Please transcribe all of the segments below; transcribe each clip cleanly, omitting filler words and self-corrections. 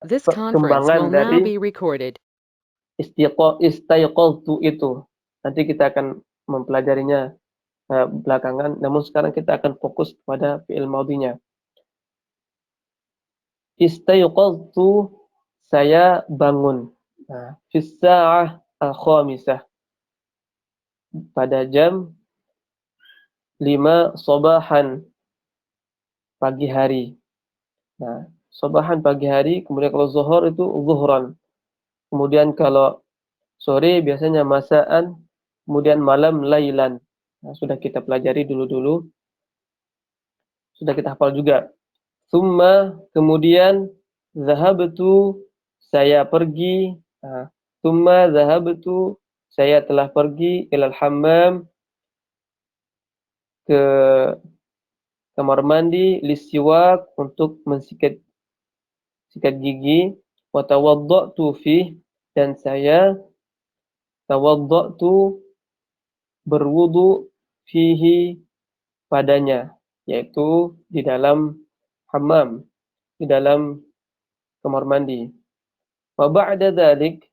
This conference will kembangan now dari be recorded. istayqaltu itu. Nanti kita akan mempelajarinya belakangan, namun sekarang kita akan fokus pada fi'il madhinya. Istayqaltu, saya bangun. Nah, fis sa'ah al-khamisah, pada jam 5 sabahan, pagi hari. Nah, sabahan pagi hari, kemudian kalau zuhur itu zuhran. Kemudian kalau sore biasanya masaan, kemudian malam lailan. Nah, sudah kita pelajari dulu-dulu, sudah kita hafal juga. Summa, kemudian zahabtu, saya pergi. Nah, summa zahabtu, saya telah pergi ilal hammam, ke kamar mandi, lisiwak, untuk sikat gigi, wa tawaddatu fih, dan saya tawaddatu, berwudu, fihi, padanya, yaitu di dalam hammam, di dalam kamar mandi. Wa ba'da dzalik,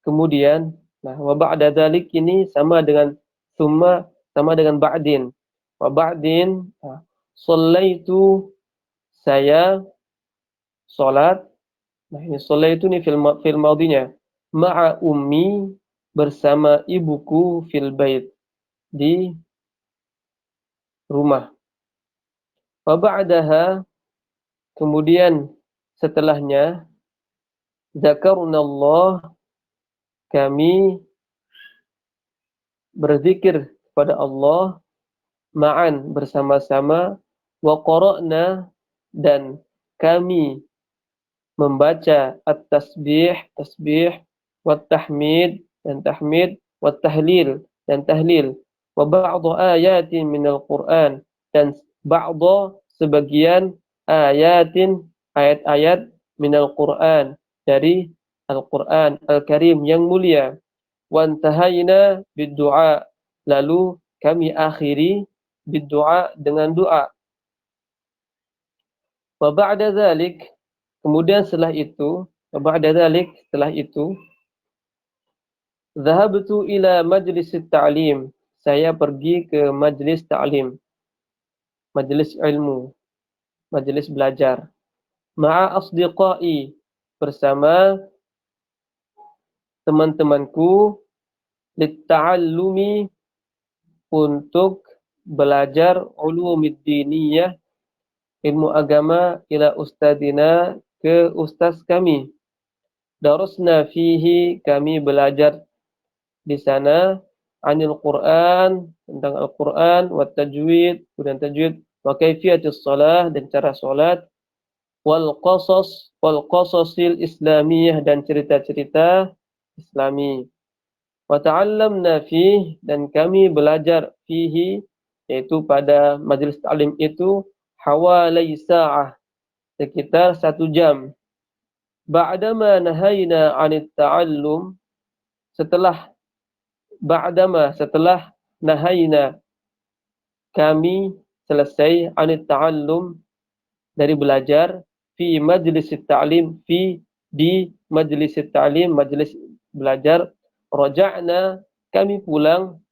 kemudian, nah wa ba'da dzalik ini sama dengan summa, sama dengan ba'din. Wa ba'din, nah, shallaitu, saya salat. Nah, ini shallaitu ini fil madhinya. Ma'a ummi, bersama ibuku, fil bait, di rumah. Wa ba'daha, kemudian setelahnya, zakarnallah, kami berzikir kepada Allah, ma'an, bersama-sama, wa qara'na, dan kami membaca at-tasbih, tasbih, wa tahmid, dan tahmid, wa tahlil, dan tahlil, wa ba'du ayatin minal Qur'an, dan ba'du, sebagian, ayatin, ayat-ayat, minal Qur'an, dari Al-Qur'an Al-Karim yang mulia. Wa antahayna bid-du'a, lalu kami akhiri bid-du'a, dengan doa. Wa ba'da dzalik, kemudian setelah itu, wa ba'da dzalik, setelah itu, dhahabtu ila majlis ta'lim, saya pergi ke majlis ta'lim, majlis ilmu, majlis belajar. Ma'a asdiqai, bersama teman-temanku, litta'allumi, untuk belajar ulumiddiniyah, ilmu agama, ila ustadina, ke ustaz kami. Darusna fihi, kami belajar di sana, anil Quran, tentang Al-Quran, wa tajwid, kemudian tajwid, wa kaifiyatus shalah, dan cara salat, wal qasasil islamiyah, dan cerita-cerita Islami. Wa ta'allamna fihi, dan kami belajar fihi, yaitu pada majelis ta'lim itu, hawalai sa'ah, sekitar 1 jam. Ba'dama nahayna 'anit ta'allum, setelah setelah nahayna, kami selesai, 'anit ta'allum, dari belajar, fi majlis ta'lim, di majlis ta'lim, majlis belajar, raja'na, kami pulang,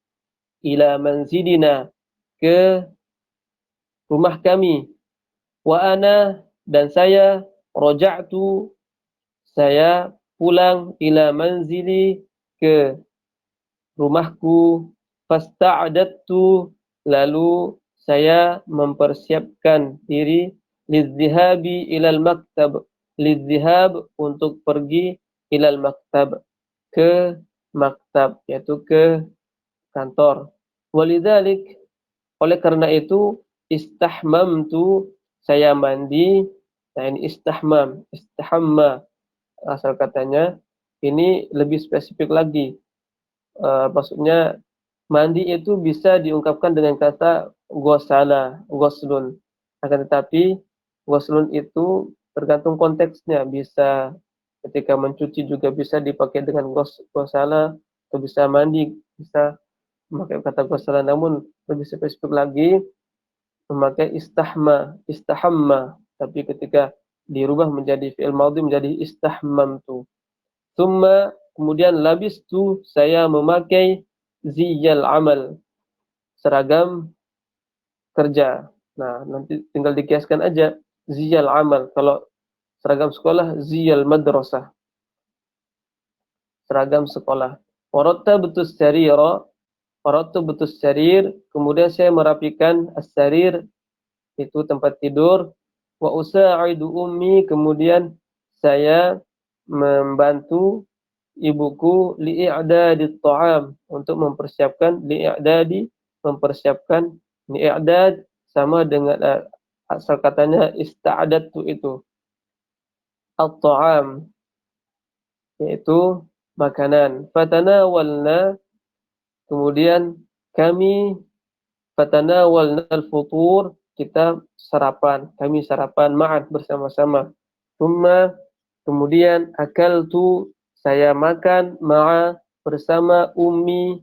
ila manzilina, ke rumah kami, wa ana, dan saya, raja'tu, saya pulang, ila manzili, ke rumahku, fasta'adattu, lalu saya mempersiapkan diri, lizzihabi ilal maktab, lizzihab, untuk pergi, ilal maktab, ke maktab, yaitu ke kantor. Walidzalik, oleh karena itu, istahmamtu, saya mandi. Nah, ini istahamma, asal katanya. Ini lebih spesifik lagi. Maksudnya mandi itu bisa diungkapkan dengan kata ghasala, ghuslun. Akan tetapi ghuslun itu tergantung konteksnya. Bisa ketika mencuci juga bisa dipakai dengan ghasala, atau bisa mandi, bisa memakai kata ghasala. Namun lebih spesifik lagi memakai istahamma. Tapi ketika dirubah menjadi fi'il madhi menjadi istahmamtu. Tsumma kemudian labistu saya memakai ziyal amal, seragam kerja. Nah, nanti tinggal dikiaskan aja ziyal amal. Kalau seragam sekolah ziyal madrasah, seragam sekolah. Warattabtu as-sarira, warattabtu as-sarir, kemudian saya merapikan as-sarir itu tempat tidur. Wa usa'idu ummi, kemudian saya membantu ibuku li'i'dadi ta'am, untuk mempersiapkan li'a'dadi, mempersiapkan li'a'dad sama dengan asal katanya ista'adatu itu at-ta'am, yaitu makanan. Fatanawalna, kemudian kami fatanawalna al-futur, kita sarapan, kami sarapan ma'an bersama-sama. Tsumma kemudian akaltu, saya makan ma'a bersama ummi,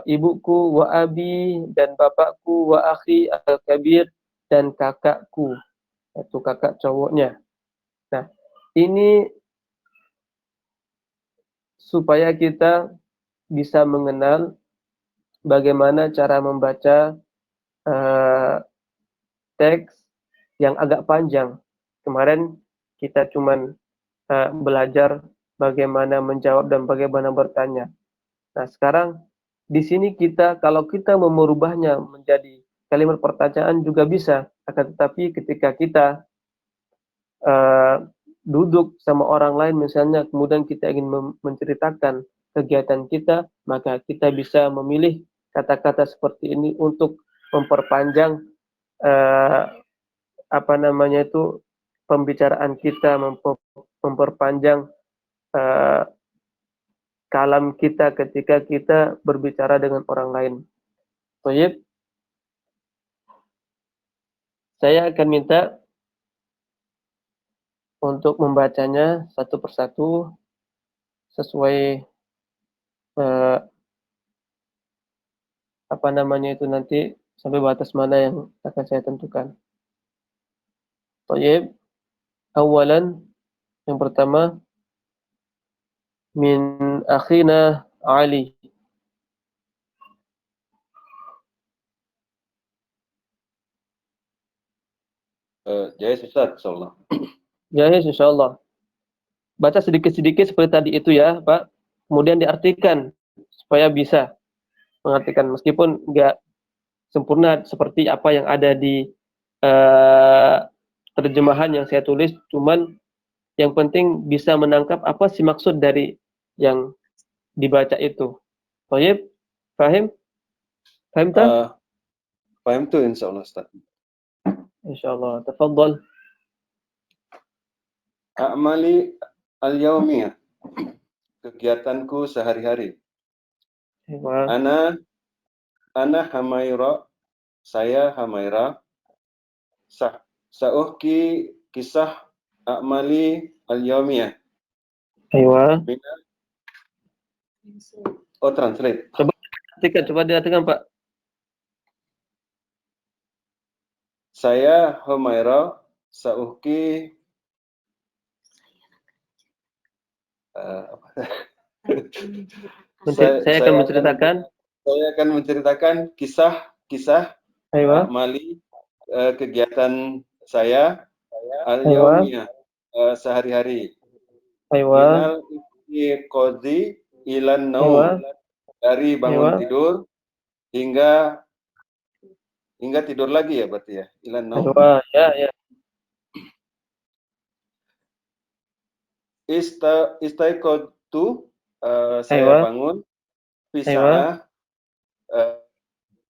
ibuku, wa abi dan bapakku, wa akhi al-kabir dan kakakku, yaitu kakak cowoknya. Nah, ini supaya kita bisa mengenal bagaimana cara membaca teks yang agak panjang. Kemarin kita cuman belajar bagaimana menjawab dan bagaimana bertanya. Nah, sekarang di sini kita, kalau kita mau merubahnya menjadi kalimat pertanyaan juga bisa. Akan tetapi ketika kita uh, duduk sama orang lain misalnya, kemudian kita ingin menceritakan kegiatan kita, maka kita bisa memilih kata-kata seperti ini untuk memperpanjang uh, apa namanya itu pembicaraan kita, memperpanjang uh, kalam kita ketika kita berbicara dengan orang lain. Baik, saya akan minta untuk membacanya satu persatu sesuai apa namanya itu nanti sampai batas mana yang akan saya tentukan. Baik, awalan yang pertama min akhina Ali. Jais Ustaz, insyaallah. Jahis insyaallah. Baca sedikit-sedikit seperti tadi itu ya, Pak. Kemudian diartikan supaya bisa mengartikan meskipun enggak sempurna seperti apa yang ada di terjemahan yang saya tulis, cuman yang penting bisa menangkap apa sih maksud dari yang dibaca itu. Baik, paham? Paham tak? Paham tuh insyaallah Ustaz. Insyaallah. Tafadhal. A'mali al-yaumiyah. Kegiatanku sehari-hari. Aywa. Ana Hamaira, saya Hamaira. Sa'uhki kisah a'mali al-yaumiyah. Aywa. Oh, translate. Coba diartikan, Pak. Saya Humaira Sa'uhki Saya akan menceritakan. Saya akan menceritakan kisah Mali kegiatan saya al-yaumiyah sehari-hari. Minal iqadhi ilan naum, dari bangun tidur hingga tidur lagi ya berarti ya, ilan naum. Ya. Istaiqadtu, saya bangun Pisah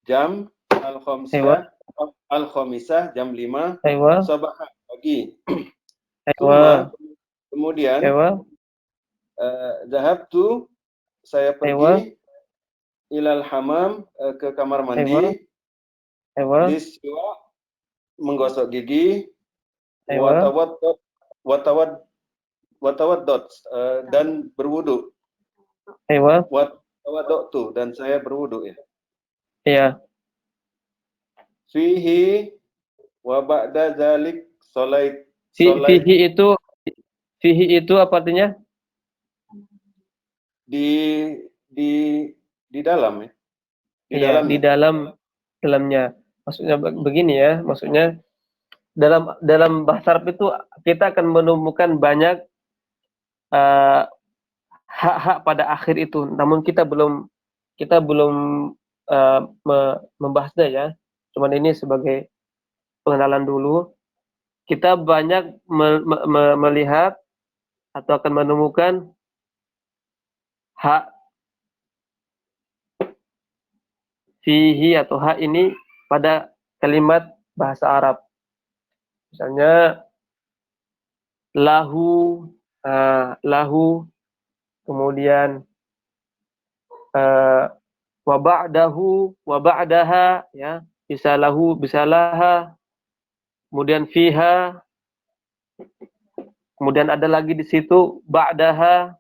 jam al-khamisah jam 5 sabah pagi. Kemudian zahabtu, saya pergi ilal hamam, ke kamar mandi, liswa, menggosok gigi, watawaddot, dan berwudu. Watawaddot, dan saya berwudu ya. Iya. Fihi wa ba'da dzalik Soleh Fihi itu apa artinya? Di dalam ya. Iya, di dalamnya. Maksudnya begini ya, maksudnya dalam bahasa Arab itu kita akan menemukan banyak hak-hak pada akhir itu. Namun kita belum membahasnya ya. Cuman ini sebagai pengenalan dulu. Kita banyak melihat atau akan menemukan hak fihi atau hak ini pada kalimat bahasa Arab. Misalnya lahu, lahu, kemudian wa ba'dahu, wa ba'daha, ya, bisa lahu, bisa laha, kemudian fiha, kemudian ada lagi di situ ba'daha.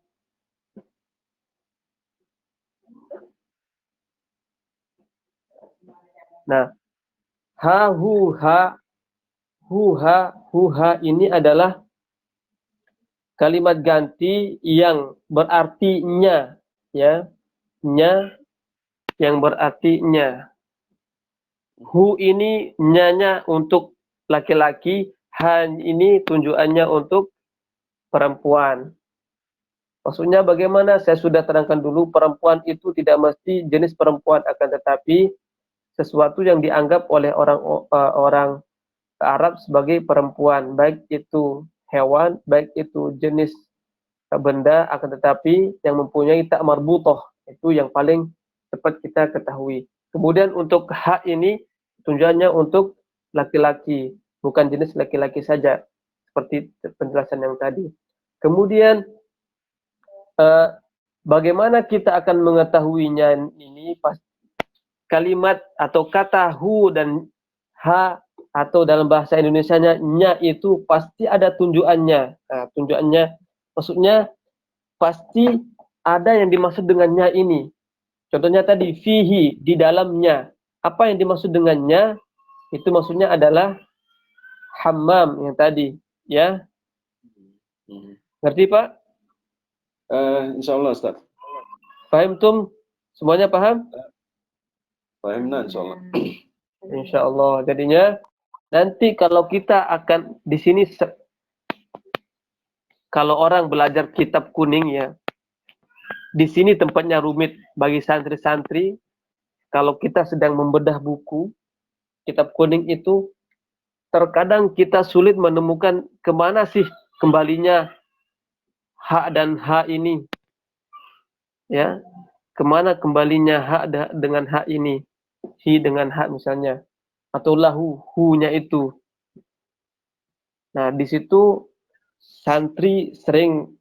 Nah, ha, hu, ha, huha ini adalah kalimat ganti yang berarti nya, ya, nya yang berarti nya. Hu ini nyanya untuk laki-laki, ha ini tunjukannya untuk perempuan. Maksudnya bagaimana? Saya sudah terangkan dulu, perempuan itu tidak mesti jenis perempuan, akan tetapi sesuatu yang dianggap oleh orang Arab sebagai perempuan, baik itu hewan, baik itu jenis benda, akan tetapi yang mempunyai tak marbutoh, itu yang paling cepat kita ketahui. Kemudian untuk hak ini tunjukannya untuk laki-laki, bukan jenis laki-laki saja, seperti penjelasan yang tadi. Kemudian bagaimana kita akan mengetahuinya ini? Pas kalimat atau kata hu dan ha atau dalam bahasa Indonesianya nya itu pasti ada tunjukannya. Nah, tunjukannya maksudnya pasti ada yang dimaksud dengannya ini. Contohnya tadi fihi, di dalamnya. Apa yang dimaksud dengannya? Itu maksudnya adalah hammam yang tadi, ya. Ngerti, Pak? Insyaallah, Ustaz. Paham tum? Semuanya paham? Paham, insyaallah. Insyaallah. Jadinya nanti kalau kita akan di sini, kalau orang belajar kitab kuning ya, di sini tempatnya rumit bagi santri-santri. Kalau kita sedang membedah buku kitab kuning itu, terkadang kita sulit menemukan kemana sih kembalinya hak dan hak ini, ya, kemana kembalinya hak dengan hak ini, hi dengan hak misalnya, atau lahu, hu-nya itu. Nah, di situ santri sering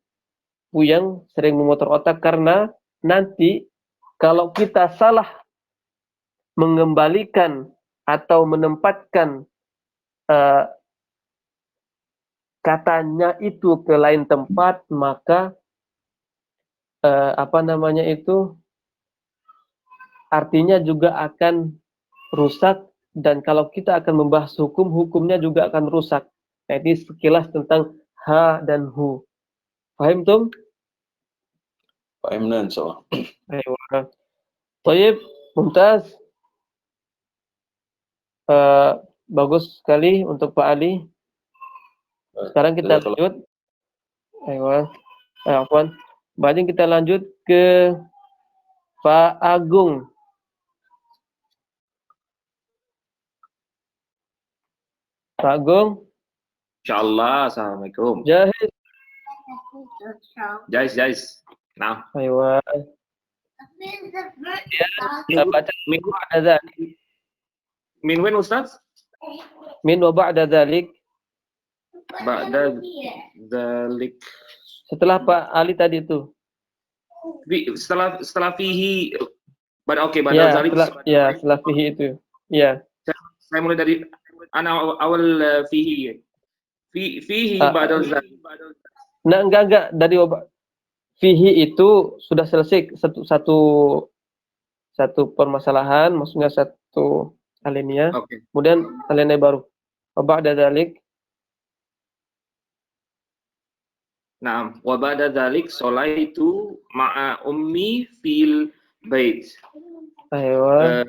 puyeng, sering memutar otak, karena nanti kalau kita salah mengembalikan atau menempatkan katanya itu ke lain tempat, maka artinya juga akan rusak, dan kalau kita akan membahas hukum, hukumnya juga akan rusak. Nah, ini sekilas tentang ha dan hu. Paham tum? Paham, insyaallah. Ayo. Baik, mumtaz. Bagus sekali untuk Pak Ali. Sekarang kita lanjut. Ayo. Afwan. Baik, kita lanjut ke Pak Agung. Pak Agung. Insyaallah. Assalamualaikum. Jahil. Jais. Nah. Ayo. Ya, baca min ba'da dzalik. Min when, Ustaz? Min wa ba'da dzalik. Ba'da dzalik. Setelah Pak Ali tadi itu. Setelah fihi. Oke, ya, dzalik. Setelah fihi itu. Ya. Saya mulai dari awal fihi. Fihi ba'da dzalik. Nah, enggak dari fihi itu sudah selesai satu permasalahan, maksudnya satu alinea. Okay. Kemudian alinea baru. Wa ba'da dzalik. Naam, wa ba'da dzalik sholaitu ma'a ummi fil bait. Aywa.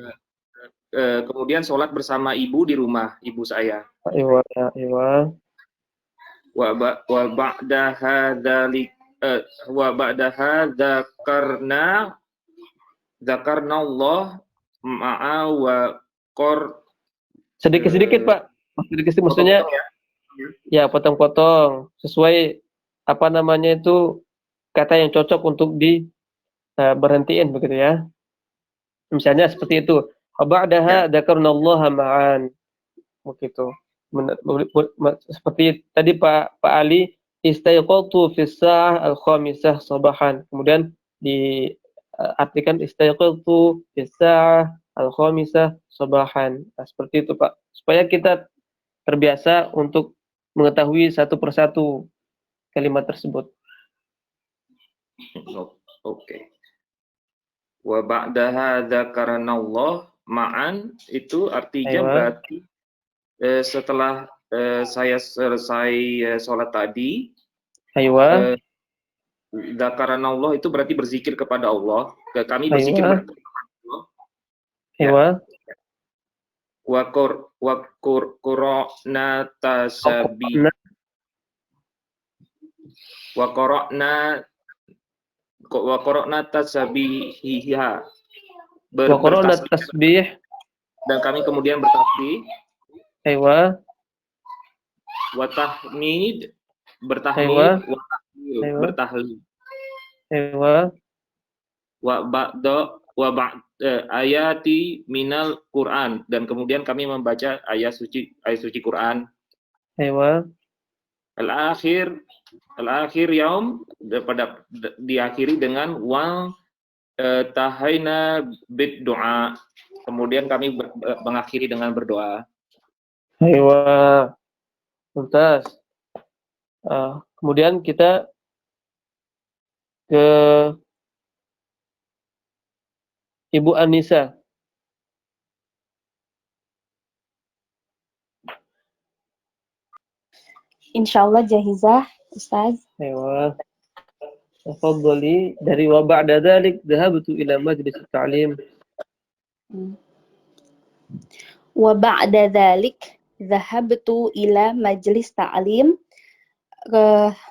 Kemudian sholat bersama ibu di rumah ibu saya. Aywa. Aywa. Wa ba'da hadzalik wa ba'da dzakarna Allah ma'a wa qor. Sedikit-sedikit, Pak. Sedikit, maksudnya ya potong-potong sesuai apa namanya itu kata yang cocok untuk berhentiin begitu ya. Misalnya seperti itu. Ba'daha dzakarnallaha ma'an. Begitu. Seperti tadi Pak Ali, istayqaltu fi sa'ah al-khamisah sabahan. Kemudian diartikan istayqaltu fi sa'ah al-khamisah sabahan. Nah, seperti itu Pak. Supaya kita terbiasa untuk mengetahui satu persatu kalimat tersebut. Oke. Wa ba'daha dzakarnallah ma'an itu artinya berarti setelah saya selesai sholat tadi, dzakarnallah itu berarti berzikir kepada Allah. Kami berzikir kepada Allah. Ya. Wa qur'na tasbih. Wa qara'na tasbihiha. Tasbih. Dan kami kemudian bertasbih. Wa tahmid, bertahmid, wa tahlil, bertahlil. Wa ba'd ayati minal Quran, dan kemudian kami membaca ayat suci Quran. Al-akhir yaum, diakhiri dengan wa tahaina bid doa. Kemudian kami mengakhiri dengan berdoa. Tuntas. Kemudian kita ke Ibu Anissa. Insyaallah jahizah, Ustaz. Tafadhali, dari wa ba'da dzalik dhahabtu ila majlis ta'lim. Wa ba'da dzalik dhahabtu ila majlis ta'lim.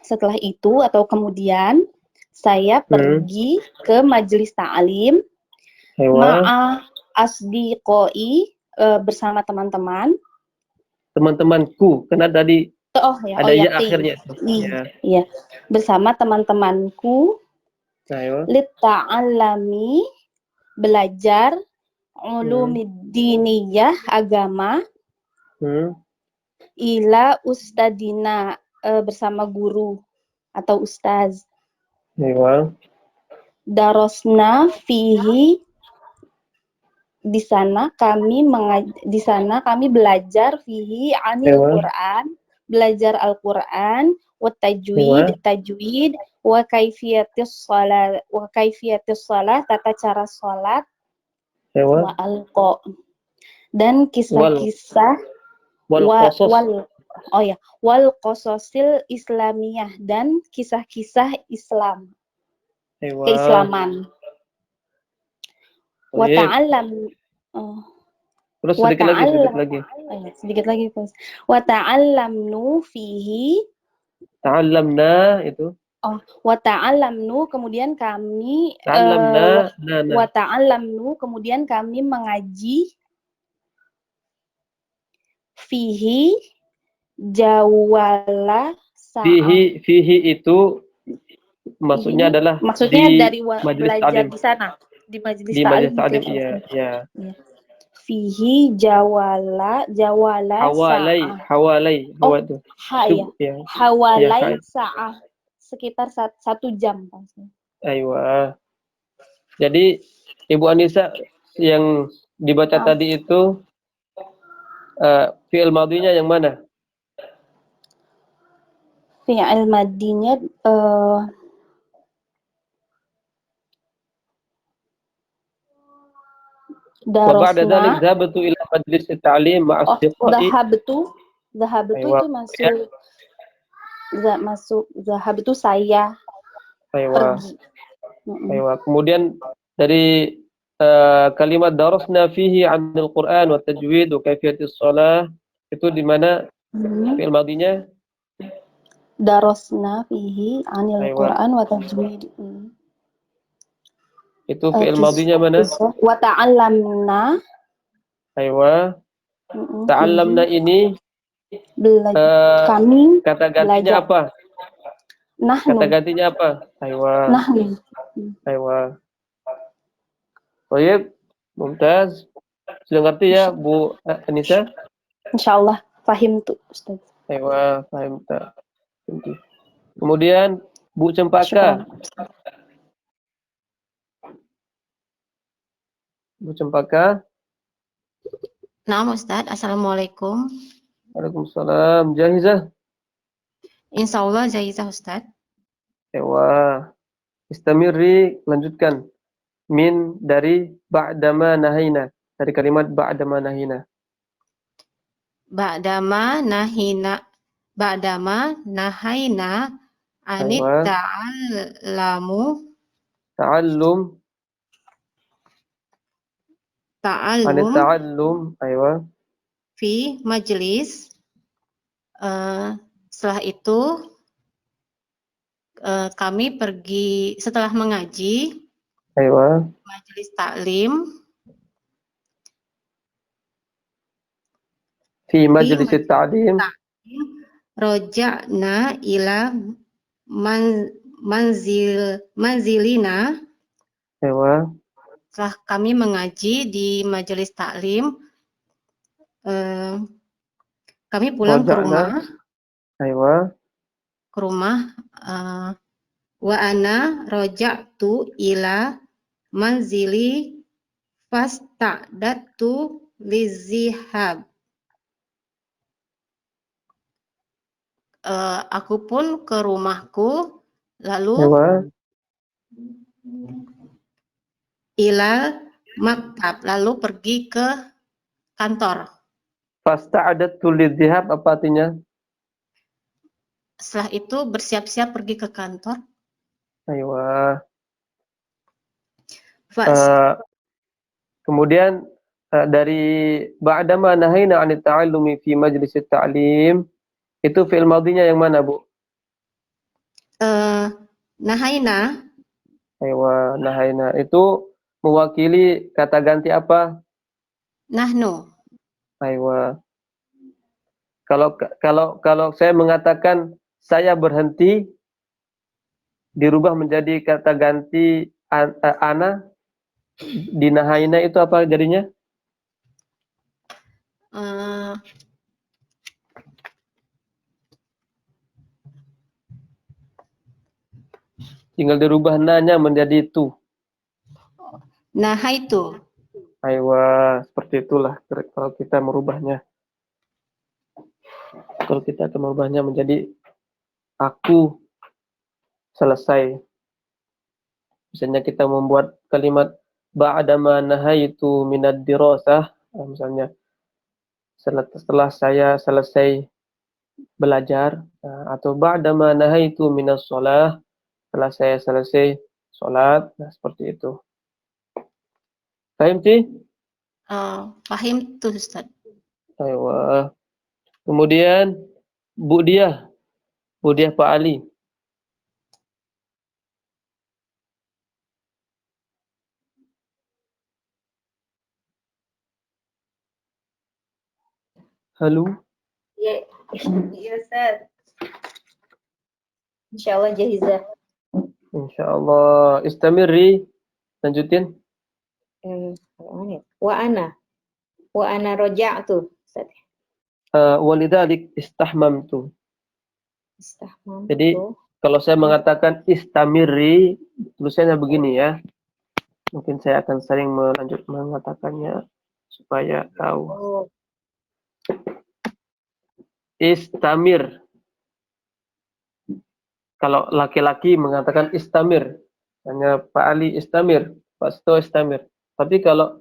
Setelah itu atau kemudian saya pergi ke majelis ta'lim ma'a asdiqoi, bersama teman-teman. Teman-temanku, karena tadi ada ya akhirnya. Iya, bersama teman-temanku. Litta'allami, belajar ulumiddiniyah, agama. Ila ustadina, bersama guru atau ustaz. Darosna fihi, di sana kami belajar fihi anil Quran, belajar Al-Quran, wa tajwid, wa kaifiyatis shalah, tata cara salat, wa alqa, dan kisah-kisah wal qasasil islamiyah, dan kisah-kisah Islam, keislaman. Wa ta'allam, terus sedikit lagi. Wa ta'allamnu fihi, ta'allamna itu. Wa ta'allamnu, kemudian kami wa ta'allamnu, kemudian kami mengaji fihi jawala sa'ah. Fihi itu maksudnya adalah dari belajar di sana, di majelis ta'lim. Ya. Fihi jawalai sa'ah, sekitar 1 jam. Jadi Ibu Anissa yang dibaca tadi itu fi'il madinya yang mana? Fi'il madinya darosna. Dhahabtu ila majlis ta'lim ma'a asdiqai. Dhahabtu itu masuk masuk zahab itu saya Aywa. pergi. Aywa. Kemudian dari kalimat darasna fihi 'anil Qur'an wa tajwid wa kaifiyatis shalah itu di mana fi'il madinya? Darasna fihi 'anil Aywa. Qur'an wa tajwid. Itu fi'il madinya mana? Wa ta'allamna. Aywa. Ta'allamna ini kami kata gantinya belajar. apa? Nahnu. Kata gantinya apa? Aywa. Nahnu. Aywa. Baik, mumtaz. Sudah ngerti ya, Bu Anissa? Insyaallah fahim tuh, Ustaz. Aywa, paham tak? Kemudian Bu Cempaka. Bu Cempaka. Naam Ustaz, Assalamualaikum. Waalaikumsalam. Jahizah? Insyaallah jahizah Ustaz. Aywa. Istamiri, lanjutkan. Min dari ba'dama nahina. Dari kalimat ba'dama nahina. Ba'dama nahaina anit Aywa. ta'allum Anit ta'allum. Aywa. fi majlis. Setelah itu kami pergi setelah mengaji. Aywa. Majelis taklim. Fi majlis ta'lim. Roja'na ila manzilina. Aywa. Setelah kami mengaji di majelis taklim, kami pulang ke rumah. Aywa. Ke rumah. Wa ana roja'tu ila manzili fasta'datu lizihab. Aku pun ke rumahku, lalu ila maktab, lalu pergi ke kantor. Fasta'datu lizihab apa artinya? Setelah itu bersiap-siap pergi ke kantor. Aywa. Kemudian dari ba'dama nahayna 'anit ta'allumi fi majlis ta'lim itu fi'il madinya yang mana, Bu? Nahayna. Aywa, nahayna itu mewakili kata ganti apa? Nahnu. Aywa. Kalau saya mengatakan saya berhenti dirubah menjadi kata ganti ana di nahayna itu apa jadinya? Tinggal dirubah nanya menjadi itu. Nahaitu. Aywa, seperti itulah kalau kita merubahnya. Kalau kita akan merubahnya menjadi aku selesai. Misalnya kita membuat kalimat ba'dama nahaitu minad dirasah, misalnya setelah saya selesai belajar, atau ba'dama nahaitu minas shalah, setelah saya selesai sholat, nah seperti itu. Paham sih? Paham tuh Ustaz. Aywa. Kemudian Bu Diah Pak Ali. Halo. Ya, Ustaz. Insyaallah jahizah. Insyaallah. Istamiri. Lanjutin. Wa ana roja'tu, Ustaz. Walidalik istahmamtu. Jadi kalau saya mengatakan istamiri, tulisannya begini ya. Mungkin saya akan sering mengatakannya supaya tahu. Istamir. Kalau laki-laki mengatakan istamir, hanya Pak Ali istamir, Pak Sto istamir. Tapi kalau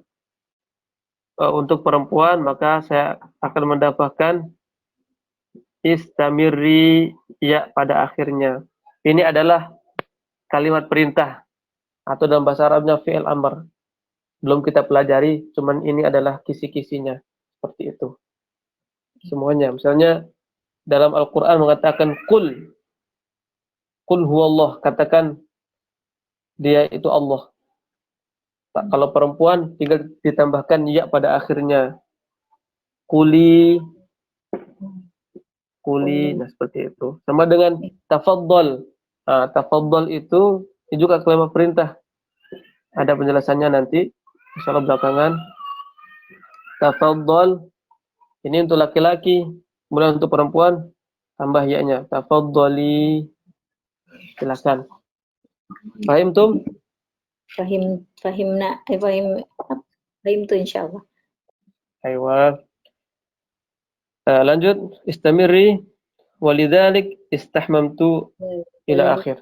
untuk perempuan maka saya akan mendapatkan istamirri, ya pada akhirnya. Ini adalah kalimat perintah atau dalam bahasa Arabnya fi'il amr. Belum kita pelajari, cuman ini adalah kisi-kisinya. Seperti itu. Semuanya. Misalnya dalam Al-Quran mengatakan Qul huwallah. Katakan dia itu Allah. Kalau perempuan tinggal ditambahkan ya pada akhirnya. Quli. Nah seperti itu. Sama dengan tafaddal. Nah, tafaddal itu juga kalimat perintah. Ada penjelasannya nanti. Insyaallah belakangan. Tafaddal ini untuk laki-laki. Kemudian untuk perempuan tambah ya-nya. Tafaddali. Silakan. Paham tuh? Fahimna, fahim tu insyaallah. Aywa. Lanjut. Istamiri. Walidhalik istahmamtu ila akhir.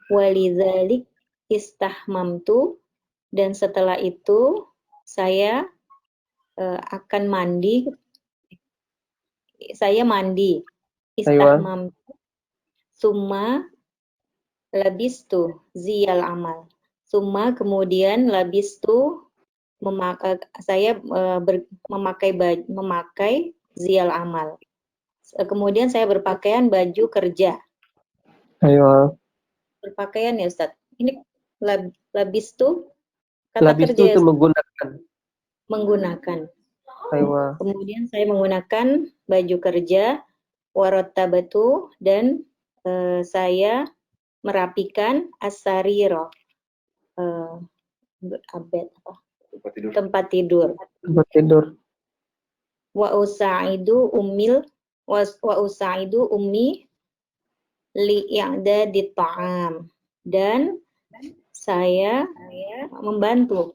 Walidzalik istahmamtu, dan setelah itu saya akan mandi. Saya mandi. Istahmamtu. Summa labistu ziyal amal. Summa kemudian labistu memakai ziyal amal. Kemudian saya berpakaian baju kerja. Ayo. Berpakaian ya Ustaz. Ini labistu kata Labistu kerja itu ya, menggunakan. Ayo. Kemudian saya menggunakan baju kerja, warattabatu, dan saya merapikan as-sarira, tempat tidur. Wa usaidu ummi li'a'dadi ta'am, dan saya membantu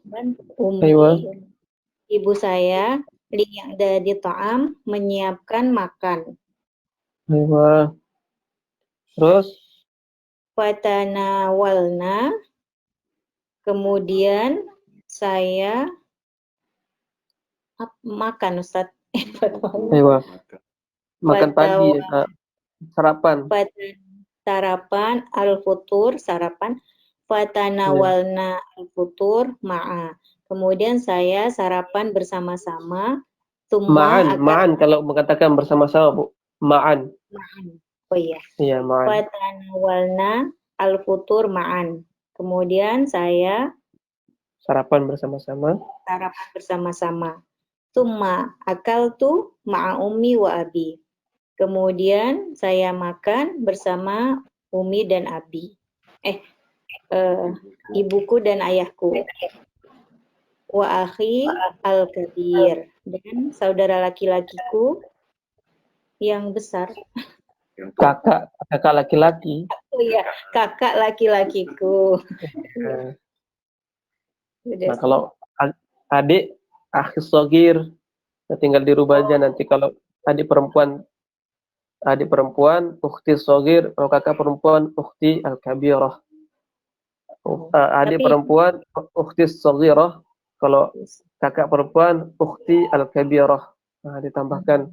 ibu saya li'a'dadi ta'am, menyiapkan makan. Terus Fatanawalna, kemudian saya makan Ustaz. Makan pagi, sarapan. Sarapan al-futur, sarapan. Fatanawalna al-futur ma'a. Kemudian saya sarapan bersama-sama. Ma'an kalau mengatakan bersama-sama, Bu. Ma'an. Oh iya. Iya, ma'an. Fatanawalna al-futur ma'an. Kemudian saya sarapan bersama-sama. Summa akaltu ma'a ummi wa abi. Kemudian saya makan bersama Umi dan Abi. Ibuku dan ayahku. Wa akhi al-kabir, dan saudara laki-lakiku yang besar. Kakak laki-laki. Oh iya, kakak laki-lakiku. Nah, kalau adik, akhi shagir, tinggal dirubah aja nanti. Kalau adik perempuan, ukhti shagir. Kalau kakak perempuan, ukhti al-kabirah. Adik perempuan, ukhti shagirah. Kalau kakak perempuan, ukhti al-kabirah. Nah, ditambahkan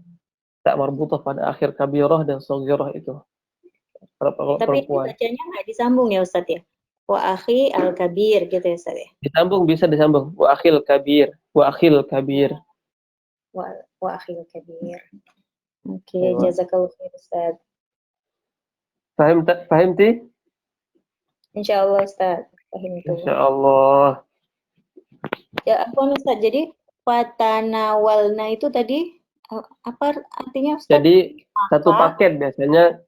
tak marbutah pada akhir kabirah dan shagirah itu. Kalau Tapi perempuan. ini bacanya nggak disambung ya Ustadz ya? Wa akhi al-kabir gitu ya Ustadz ya? Disambung, bisa disambung. Wa akhil kabir. Wa akhil kabir. Wa akhil kabir. Oke, jazakallahu khair Ustadz. Paham ti? Insyaallah Ustadz. Paham itu. Insyaallah. Ya, apa Ustadz? Jadi fatanawalna itu tadi apa artinya Ustadz? Jadi satu paket biasanya.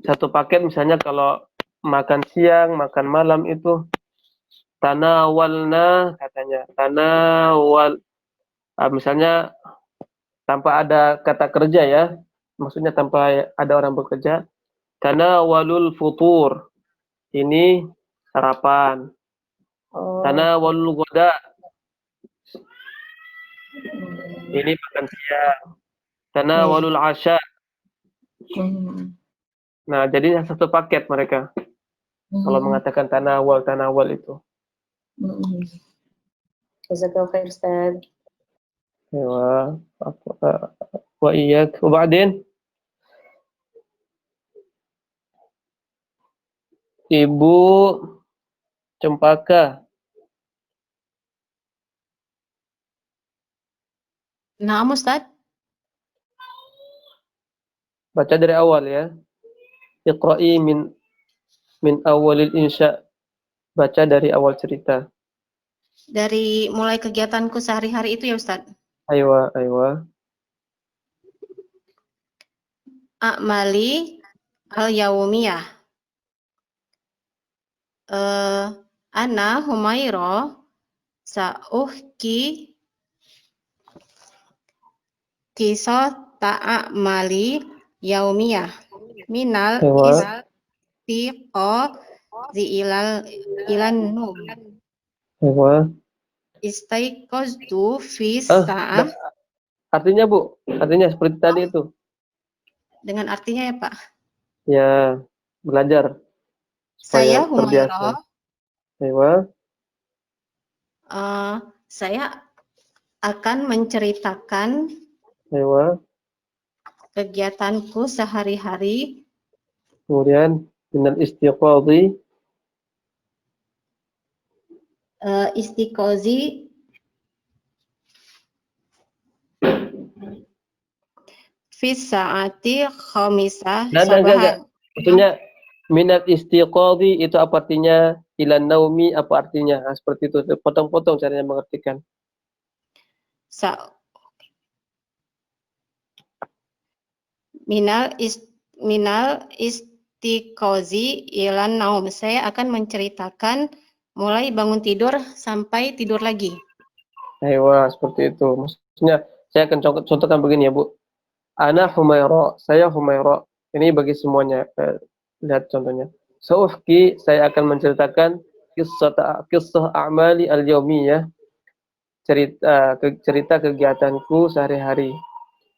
Satu paket misalnya kalau makan siang, makan malam itu tanawalna katanya. Misalnya tanpa ada kata kerja ya. Maksudnya tanpa ada orang bekerja. Tanawalul futur. Ini sarapan. Tanawalul ghoda. Ini makan siang. Tanawalul asya. Nah, jadi satu paket mereka. Kalau mengatakan tanawal itu. Jazakallahu khair Ustaz. Wa iyyak. Wa ba'din? Ibu Cempaka. Nah, Ustaz. Baca dari awal ya. Iqra'i min awalil insya. Baca dari awal cerita. Dari mulai kegiatanku sehari-hari itu ya Ustaz. Aywa, aywa. A'mali al-yaumiyah. Ana Humaira sa'uhki kisah ta'amali yaumiyah minal Aywa. istiqazi ilan num Aywa. istaiqaztu fi Ah, sa'ah artinya Bu, artinya seperti tadi itu. dengan artinya ya Pak. Ya, belajar Saya supaya Humaira, terbiasa. Aywa. saya akan menceritakan Aywa. kegiatanku sehari-hari Kemudian minal istiqadhi istiqozi fi sa'ati khamisah enggak. sabahan. Maksudnya minal istiqadhi itu apa artinya? Ilan naumi apa artinya? Nah, seperti itu. Potong-potong caranya mengertikan. Minal istiqozi ilan naum. Saya akan menceritakan mulai bangun tidur sampai tidur lagi. Aywa, seperti itu. Maksudnya saya akan contohkan begini ya, Bu. Ana Humaira, saya Humaira. Ini bagi semuanya. Lihat contohnya. Sauhki, saya akan menceritakan kisah a'mali al-yaumiyah, cerita kegiatanku sehari-hari.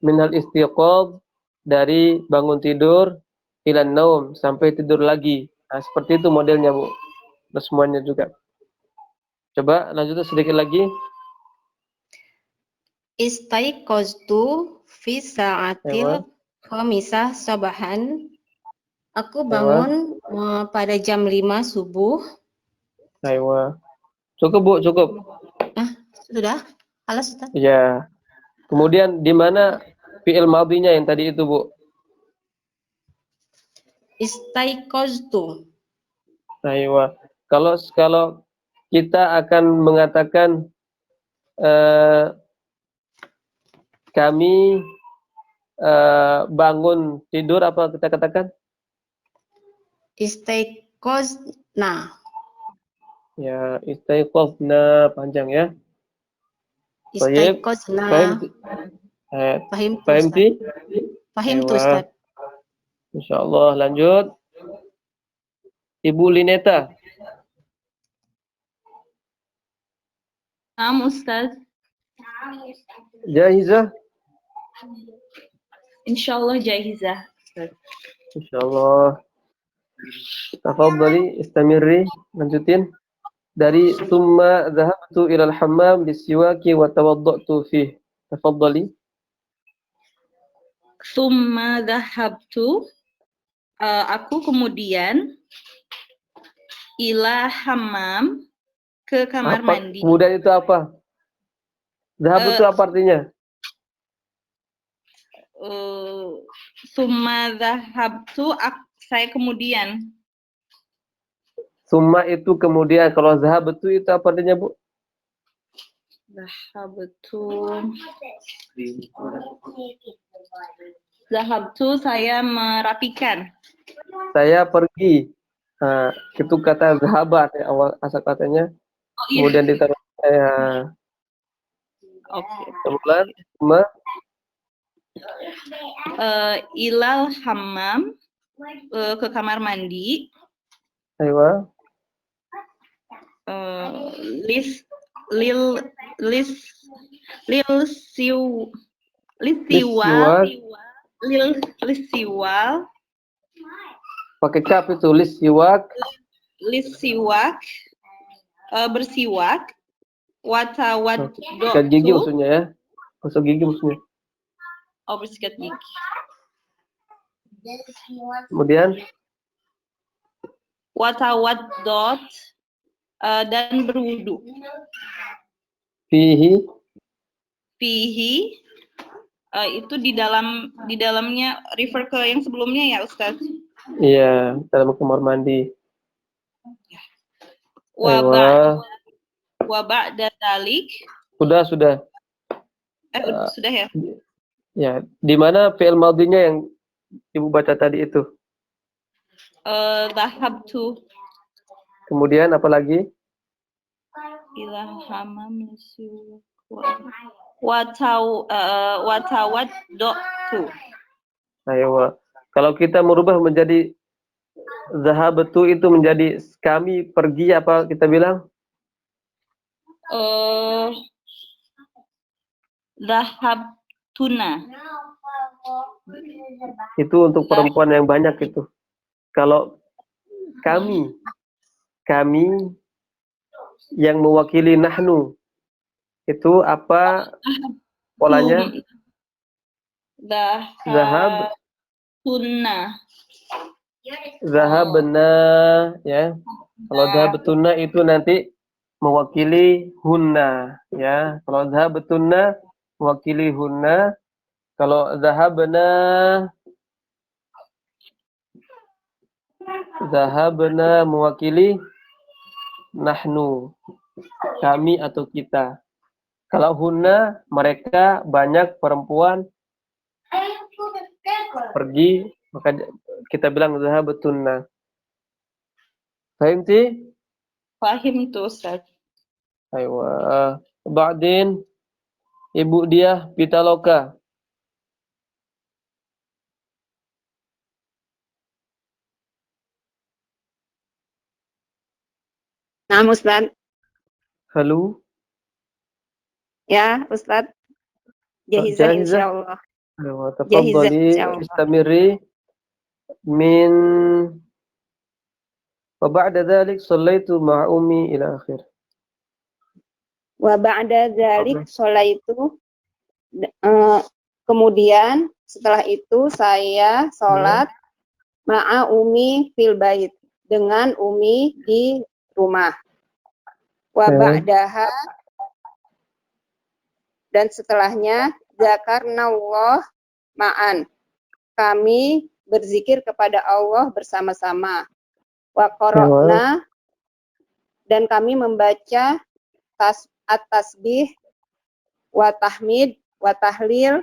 Minal istiqadh, dari bangun tidur, ilan naum, sampai tidur lagi. Nah, seperti itu modelnya, Bu. Semuanya juga. Coba lanjutkan sedikit lagi. Istaiqaztu fi sa'atil Aywa. khamisah sabahan. Aku Aywa. bangun pada jam 5 subuh. Aywa. Cukup, Bu, cukup. Sudah? Halo, Ustaz. Ya. Kemudian di mana fi'il madhinya yang tadi itu, Bu? Istaiqaztu. Aywa. Kalau kita akan mengatakan kami bangun tidur, apa kita katakan? Istaiqazna. Ya, istaiqazna, panjang ya. Baik. Istaiqazna. Fahimti? Fahimtu, Ustaz. Insyaallah, lanjut. Ibu Lineta. Ustaz. Jahizah? Insyaallah jahizah. Insyaallah. Tafadhali, istamirri, lanjutin. Dari summa dhahabtu ilal hammam bisiwaki wa tawaddatu fih. Tafadhali. Summa dhahabtu, aku kemudian ila hammam, ke kamar mandi. Kemudian itu apa? Dhahab itu apa artinya? Summa dhahabtu, saya kemudian. Summa itu kemudian. Kalau dhahab itu apa artinya, Bu? Dhahabtu, saya merapikan. Saya pergi. Nah, itu kata zahabat ya, awal asal katanya. Oh, iya. Kemudian ditaruh Oke. Kemudian summa Ilal hammam, ke kamar mandi. aywa. Lisiwal. Pakai kaf itu lisiwak. Bersiwak. Sikat gigi maksudnya ya. Gosok gigi maksudnya. Oh, bersikat gigi. Kemudian watawaddot, dan berwudu. Fihi. Fihi, itu di dalamnya refer ke yang sebelumnya ya Ustaz. Iya, dalam kamar mandi. Wa ba'da dzalik. Sudah. Sudah ya. Ya, di mana fi'il madinya yang Ibu baca tadi itu? Dhahabtu Kemudian apa lagi? ila hammam watawaddatu. Ayo. Kalau kita merubah menjadi zahabtu itu menjadi kami pergi, apa kita bilang? Dhahabtuna. Itu untuk perempuan yang banyak itu. Kalau kami yang mewakili nahnu, itu apa polanya? Zahabna, ya. Kalau zahabtuna itu nanti mewakili hunna, ya. Kalau zahabtuna mewakili hunna, kalau zahabna mewakili nahnu, kami atau kita. Kalau hunna, mereka banyak perempuan pergi, maka kita bilang zahabtunna. Fahim sih? Fahim itu Ustaz. Aywa. Ba'din Ibu dia Pitaloka. Nah, Ustaz. Halo. Ya, Ustaz. Jahizah insyaallah. Aywa, tafadhali istamiri min wa ba'da dzalik shallaitu ma'a ummi ila akhir. Wa ba'da dzalik sholaitu, kemudian setelah itu saya sholat ma'a umi fil bait, dengan umi di rumah. Wa ba'daha, dan setelahnya zakarnallah ma'an, kami berzikir kepada Allah bersama-sama. Wa qara'na, dan kami membaca at-tasbih wa tahmid wa tahlil,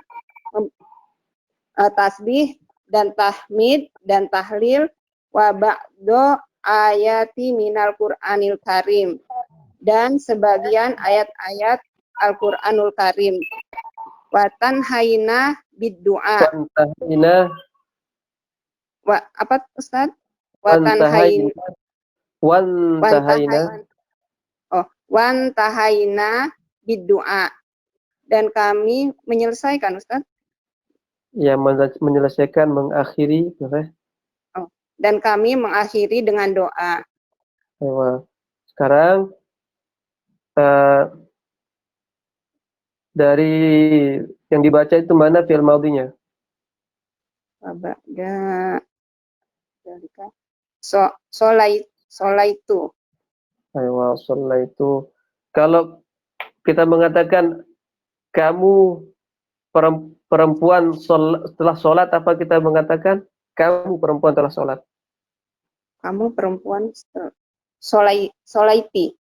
tasbih dan tahmid dan tahlil, wa ba'do ayati minal Qur'anil Karim, dan sebagian ayat-ayat Al-Qur'anul Karim. Wa tanhaina bid-du'a. Wa apa Ustaz? Wa tanhaina. Wan tahaina bid-du'a, dan kami menyelesaikan Ustaz. Ya, menyelesaikan, mengakhiri, dan kami mengakhiri dengan doa. Sekarang dari yang dibaca itu mana fi'il madhinya? Sholaitu. Aywa, sholaitu. Kalau kita mengatakan kamu perempuan setelah sholat, apa kita mengatakan kamu perempuan telah sholat? Kamu perempuan sholaiti.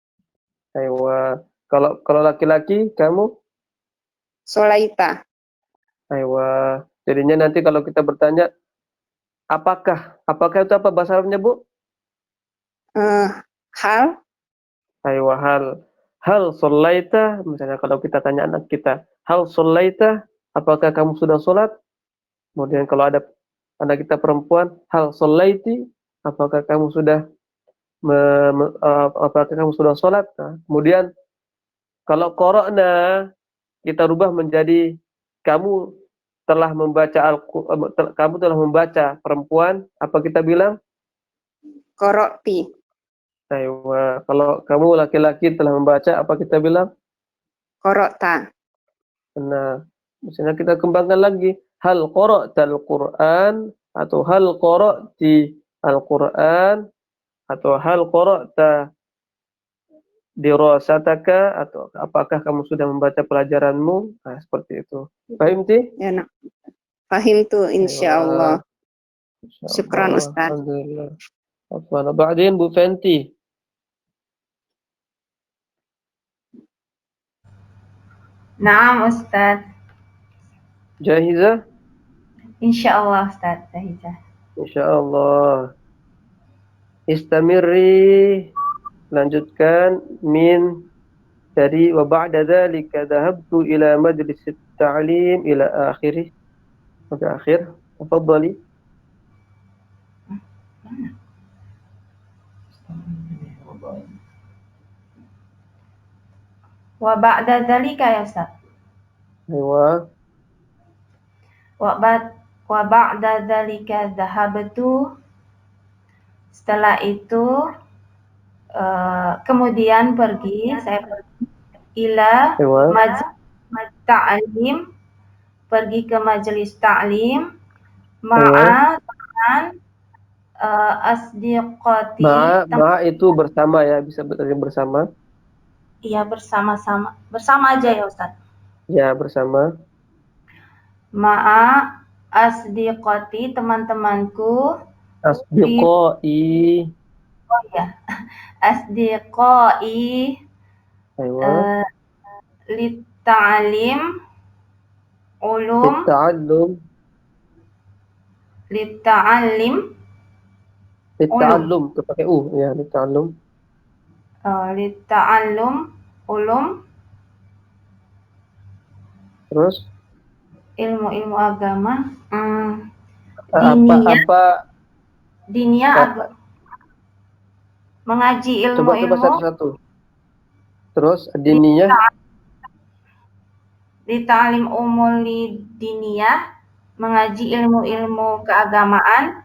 Aywa. Kalau laki-laki kamu? Sholaita. Aywa. Jadinya nanti kalau kita bertanya apakah itu apa bahasa Arabnya, Bu? Hal. Aywa, hal sholaita, misalnya kalau kita tanya anak kita, hal sholaita, apakah kamu sudah sholat? Kemudian kalau ada anak kita perempuan, hal sholaiti, apakah kamu sudah sholat? Nah, kemudian kalau qara'na, kita rubah menjadi kamu telah membaca perempuan, apa kita bilang? Qara'ti. Aywa. Kalau kamu laki-laki telah membaca, apa kita bilang? Qara'ta. Nah, misalnya kita kembangkan lagi, hal qara'tal Qur'an atau hal qara'ti al-Qur'an, atau hal qara'ta dirasataka, atau apakah kamu sudah membaca pelajaranmu? Nah, seperti itu. Paham, Ti? Ya, nak. Fahim tuh, insyaallah. Syukran, Insyaallah. Ustaz. Alhamdulillah. Afwan. Ba'din Bu Fenty. Naam Ustaz. Jahizah? Insyaallah Ustaz, Jahizah. Insyaallah. Istamirri. Lanjutkan min dari wa ba'da dzalika dhahabtu ila majlis at-ta'lim ila akhirih. Sampai akhir. Tafadhali. Wa ba'da dzalika ya Ustaz. Aywa. Wa ba'da dzalika dhahabtu. Setelah itu kemudian saya pergi ila Aywa. majlis ta'lim, pergi ke majelis ta'lim ma'a dengan asdiqati. Ma'a itu bersama ya, bisa berarti bersama. Iya, bersama-sama. Bersama aja ya Ustaz. Ya, bersama. Ma'a asdiqati, teman-temanku. Asdiqai. Oh ya. Asdiqai Aywa. Litta'alim ulum. Litta'allim. Litta'allum. Itu pakai U. Ya, litta'allum. Litta'allum ulum. Terus? Ilmu-ilmu agama. Diniyah agama. Mengaji ilmu-ilmu. Coba satu-satu. Terus diniyah. Di ta'lim umul diniyah, mengaji ilmu-ilmu keagamaan.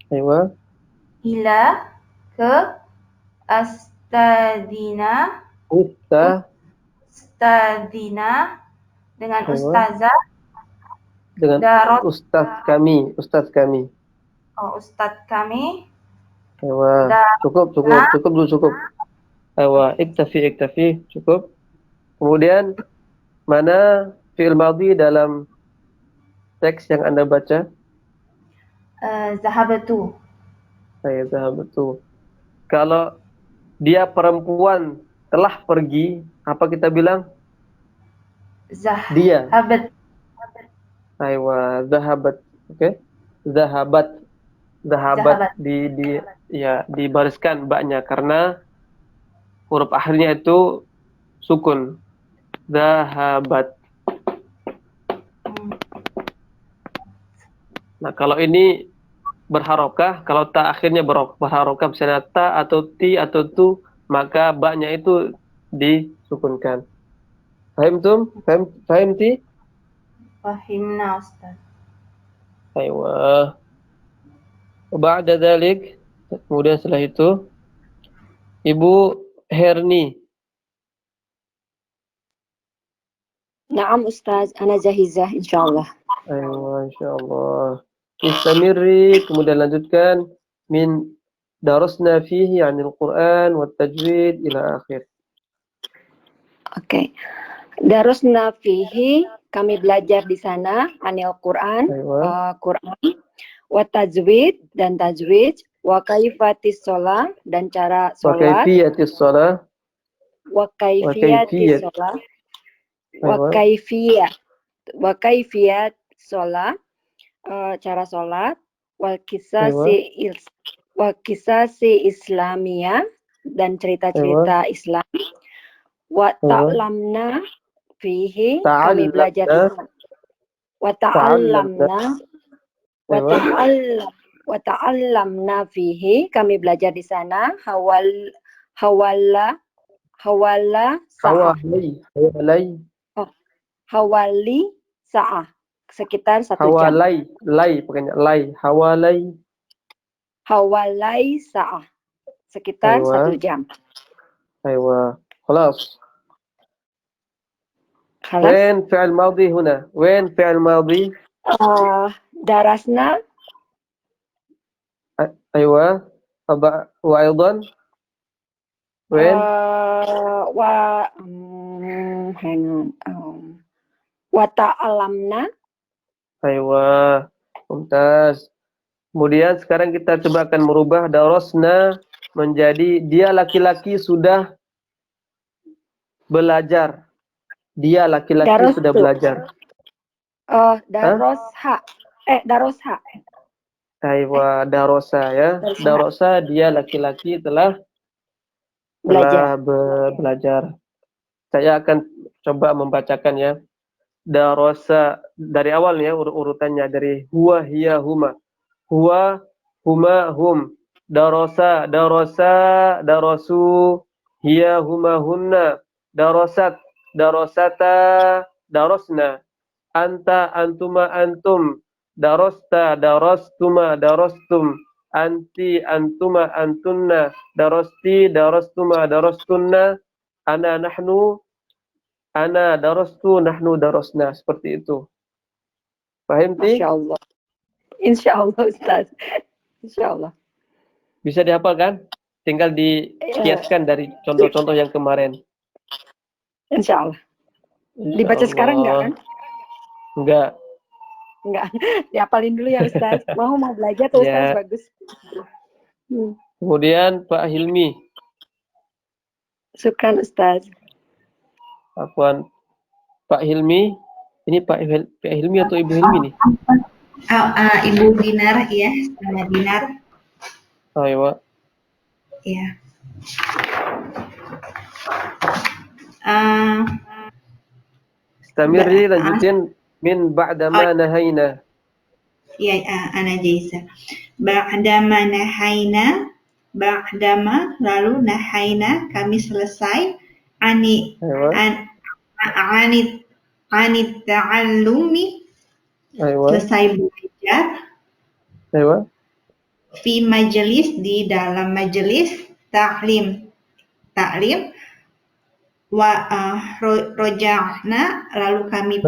Aywa. Ila ke astadina. Ustadina dengan Aywa. ustazah. Dengan ustaz kami. Oh, ustaz kami. Aywa. Cukup. Aywa, iktafi. Cukup. Kemudian mana fi'il madhi dalam teks yang Anda baca? Zahabatu. Saya zahabatu. Kalau dia perempuan telah pergi, apa kita bilang? Dia. Aywa, zahabat. Oke. Zahabat dibariskan baknya karena huruf akhirnya itu sukun. Zahabat. Nah, kalau ini berharokah, kalau ta akhirnya berharokah, misalnya ta atau ti atau tu, maka baknya itu disukunkan. Fahim tum? Fahim ti? Fahimna Ustaz. Aywa. Ba'da dzalik, kemudian setelah itu Ibu Herni. Naam Ustaz, ana jahizah insyaallah. Aywa, insyaallah. Istamirri, kemudian lanjutkan min darasna fihi 'anil Qur'an wat tajwid ila akhir. Oke. Darasna fihi, kami belajar di sana 'anil Qur'an, Quran, wa tajwid dan tajwid, wa kaifatis shalah dan cara salat, wa kaifiyatis shalah, wa kaifiyat shalah, cara salat, wal kisasi islamiyah dan cerita-cerita Islam, wa ta'lamna fihi, kami belajar di sana, wa ta'allamna fihi, kami belajar di sana, hawali sa'ah, sekitar 1 jam. Hawalai sa'ah, sekitar 1 jam. Aywa. خلاص. خلاص. وين فعل ماضي هنا؟ وين فعل ماضي؟ درسنا. أيوة. Wa aidan when hang on. Wa ta'alamna. Aywa, mumtaz. Kemudian sekarang kita coba akan merubah darosna menjadi dia laki-laki sudah belajar. Dia laki-laki sudah belajar. Darosha. Darosha. Aywa, darosa ya. Darosa dia laki-laki telah belajar. Saya akan coba membacakan ya. Darosa dari awalnya urutannya dari huwa, hiya, huma. Huwa, huma, hum. Darosa, darosa, darosu. Hiya, huma, hunna. Darosat, darosata, darosna. Anta, antuma, antum. Darosta, darostuma, darostum. Anti, antuma, antunna. Darosti, darostuma, darostunna. Ana, nahnu. Ana darastu, nahnu darasna. Seperti itu. Paham, Ti? Masya Allah. Insya Allah, Ustaz. Insya Allah. Bisa dihafalkan? Tinggal dikiaskan dari contoh-contoh yang kemarin. Insya Allah. Dibaca sekarang enggak kan? Enggak. Enggak. Dihafalin dulu ya, Ustaz. Mau belajar tuh, Ustaz. Bagus. Kemudian Pak Hilmi. Syukran, Ustaz. Afwan. Pak Hilmi. Ini Pak Hilmi atau Ibu Hilmi nih? Ibu Dinar, ya, nama Dinar. Ayo. Ya. Istamiri, lanjutin min ba'dama nahayna. Ya, ana jaisa. Ba'dama nahayna, ba'dama lalu nahayna kami selesai anit ta'allumi, selesai belajar. Ayo. Fi majelis, di dalam majelis taklim wa roja'na lalu kami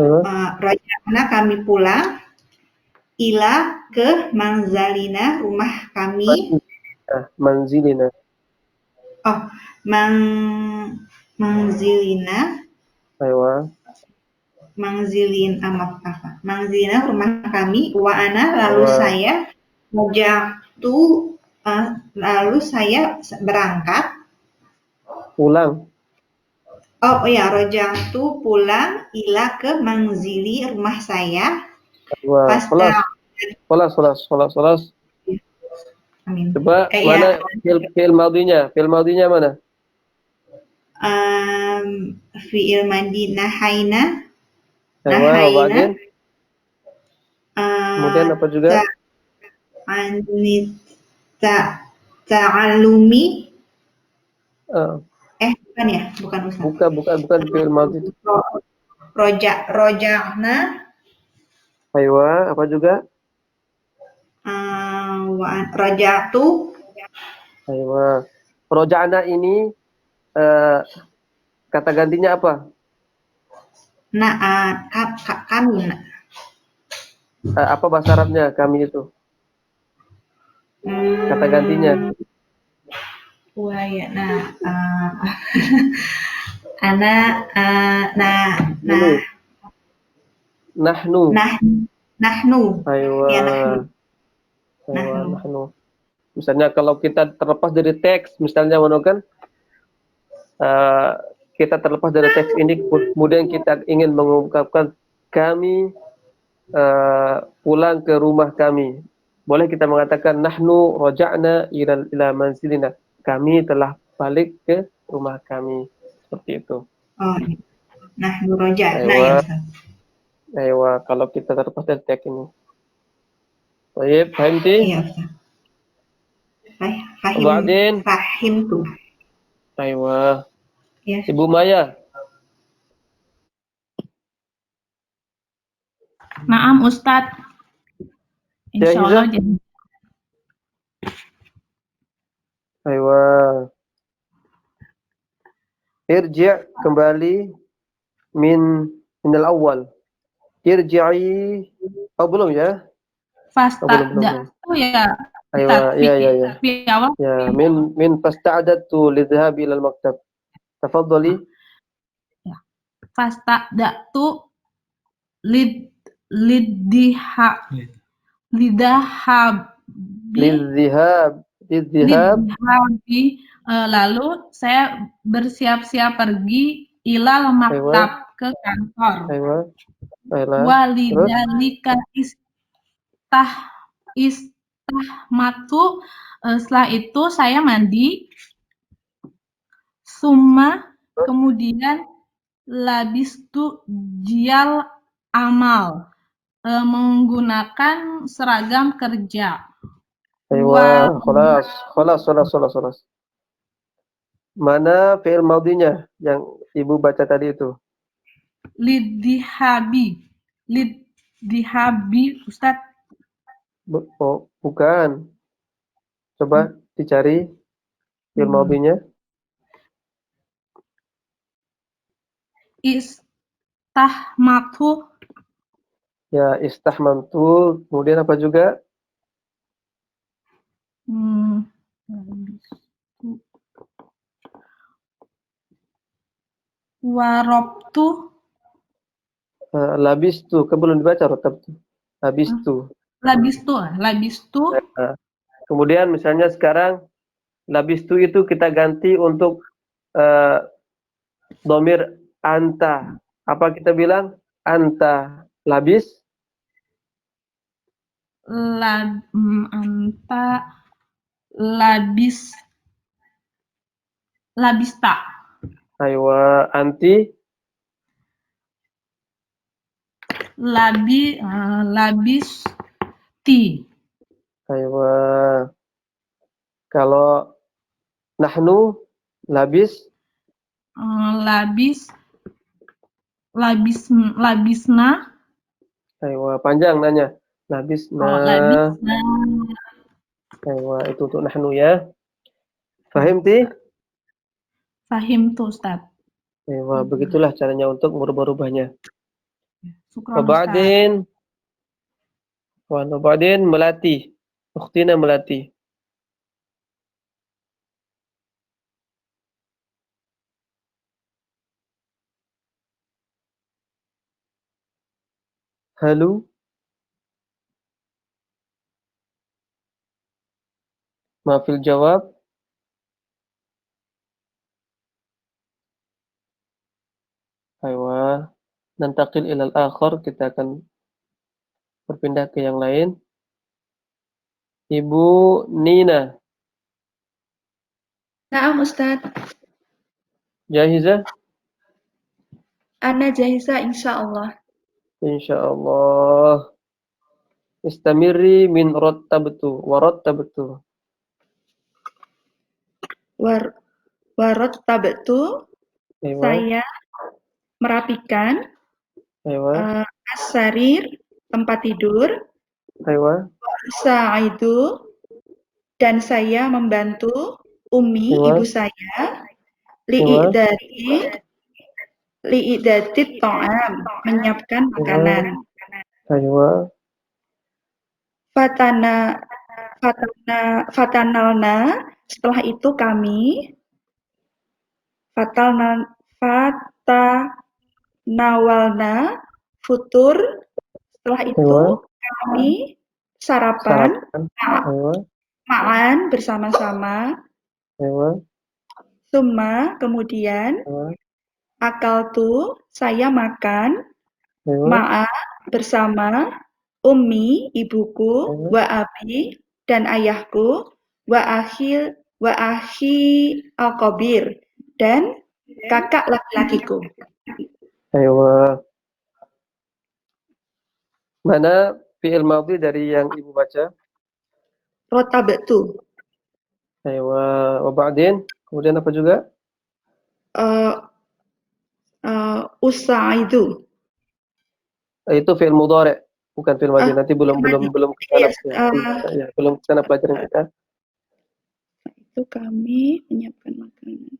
pulang ila ke manzalina, rumah kami. Manzilina. Manzilina. Ayo. Manzilina, rumah kami. Wa ana, lalu saya lalu saya berangkat. Pulang. Roja'tu pulang ila ke manzili, rumah saya. Solas. Amin. Coba mana fi'il madinya? Fi'il madinya mana? Fi'il madi nahayna. Kemudian apa juga? Ta'alumi. Bukan ya? Bukan Ustaz. Bukan fi'il madi. Roja'na. Aywa, apa juga? Roja'tu. Aywa. Roja'na ini kata gantinya apa? Kami. Apa bahasa Arabnya kami itu? Kata gantinya. Nahnu. Aywa. Ya, nahnu. Misalnya kalau kita terlepas dari teks, misalnya kan kita terlepas dari teks ini, kemudian kita ingin mengungkapkan kami pulang ke rumah kami. Boleh kita mengatakan nahnu raja'na ila manzilina. Kami telah balik ke rumah kami. Seperti itu. Nahnu raja'na ya, Ustaz. Aywa, kalau kita terlepas dari teks ini. Baik, paham Ti? Iya, Ustaz. Fahim tuh. Aywa. Ya. Ibu Maya. Naam Ustadz. Insyaallah jadi. Aywa. Irji' kembali minal awal. Irji'i. Belum ya? Fasta. Ya. Aywa, Ustaz, ya. di awal Ya, min fasta'adatu lidhhab ila al-maktab. Tafadhali. ya. Fasta'datu lid liddiha lidahabi Lidhhab. lidhabi lalu saya bersiap-siap pergi ilal maktab ke kantor. Aywa. Baiklah. Terus? Walidalika istahmatu setelah itu saya mandi summa kemudian labistu jial amal menggunakan seragam kerja. Aywa, khalas. Mana fi'il madinya yang Ibu baca tadi itu? Liddihabi Ustaz. Oh, bukan. Coba dicari fi'il madinya. Istahmatu. Ya, istahmantu. Kemudian apa juga? Warobtu. Labistu. Kan belum dibaca rotabtu. Labistu. Labistu. Nah, kemudian misalnya sekarang labistu itu kita ganti untuk domir anta. Apa kita bilang? Anta labis. Anta labista. Aywa, anti labisti. Aywa. Kalau nahnu labisna. Aywa, panjang nanya. Labisna. Labisna. Aywa, itu untuk nahnu ya. Fahimti? Fahim tuh Ustaz. Aywa, begitulah caranya untuk merubah-rubahnya. Syukran Ustaz. Wabadin melatih. Ukhtina melatih. Halo. Maafil jawab. Aywa. Nantaqil ilal akhar. Kita akan berpindah ke yang lain. Ibu Nina. Naam Ustaz. Jahizah? Ana jahizah insyaallah. Insyaallah. Istamiri min rattabtu wa rattabtu. Warattabtu. Saya merapikan. As-sarir, tempat tidur. Sa'aidu, dan saya membantu Umi, ibu saya, li'idatit ta'am, menyiapkan makanan. Fatanalna, setelah itu kami fatanawalna futur, setelah itu kami sarapan ma'an bersama-sama. Summa, kemudian akaltu, saya makan ma'a bersama Ummi, ibuku, wa abi, dan ayahku, wa akhi al-kabir, dan kakak laki-lakiku. Aywa. Mana fi'il madhi dari yang Ibu baca? Rotabatu. Aywa. Wabadin. Kemudian apa juga? Usaidu. Itu fi'il mudhari', bukan fi'il madhi. Nanti belum kesana pelajaran kita. Itu kami menyiapkan makanan.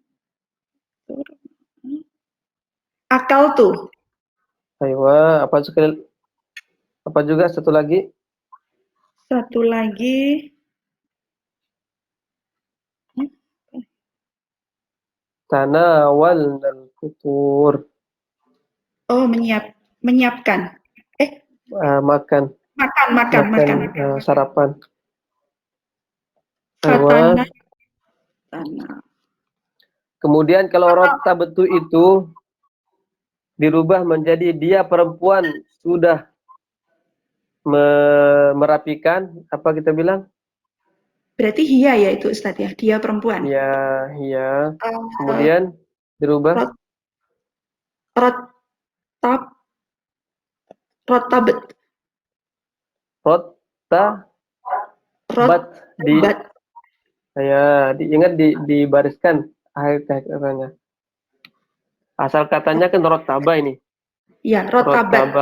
Akal tuh. Aywa, apa juga satu lagi? Satu lagi tanawalnal futur. Oh, menyiapkan. Makan sarapan. Fatana tanah. Kemudian kalau rotabtu itu dirubah menjadi dia perempuan sudah merapikan, apa kita bilang? Berarti hiya ya itu Ustadz ya, dia perempuan. Iya. Kemudian dirubah rotabat. Ya, diingat dibariskan akhir katanya. Asal katanya kan rotaba ini. Ya, rotabat.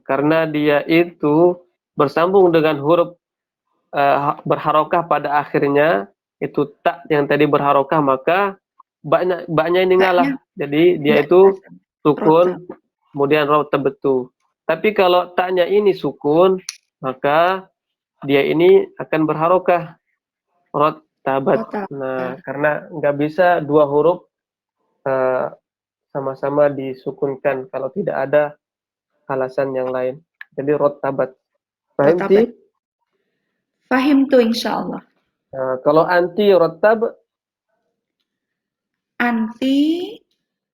Karena dia itu bersambung dengan huruf berharokah pada akhirnya, itu tak yang tadi berharokah, maka baknya ini ngalah. Jadi dia itu sukun, kemudian rotabatu. Tapi kalau taknya ini sukun, maka dia ini akan berharokah. Rotabat. Nah, karena nggak bisa dua huruf sama-sama disukunkan kalau tidak ada alasan yang lain. Jadi rotabat. Paham ti? Fahim tuh insyaallah. Nah, kalau anti rotab? Anti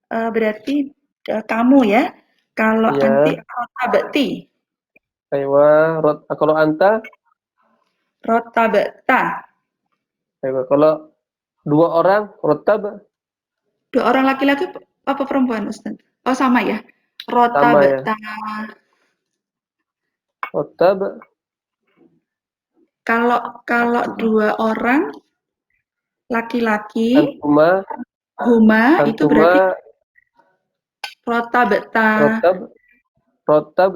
berarti kamu ya. Kalau anti rotabati. Kalau anta? Rotabata. Kalau dua orang, rotab? Dua orang laki-laki apa perempuan, Ustaz? Oh, sama ya. Rotabata. Rotab. Kalau dua orang laki-laki, huma itu berarti rotabata. Rotab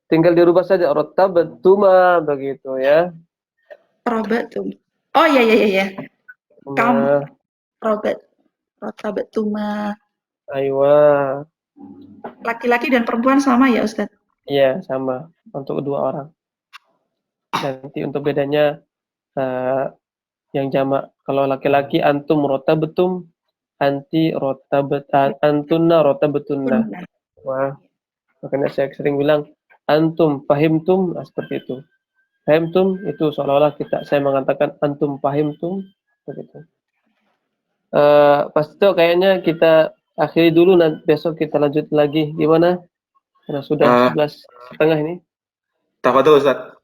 tinggal dirubah saja, rotabatuma begitu ya. Robatum. Oh iya. Kamu rotabatuma. Aywa. Laki-laki dan perempuan sama ya, Ustaz? Iya, sama untuk dua orang. Nanti untuk bedanya yang jamak. Kalau laki-laki antum rotabatum, anti antunna rotabatunna. Wah, makanya saya sering bilang antum fahimtum, seperti itu. Fahimtum itu seolah-olah saya mengatakan antum fahimtum, begitu. Pas itu kayaknya kita akhiri dulu, nanti besok kita lanjut lagi. Gimana? Karena sudah 11:30 ini. Tafadhol Ustaz.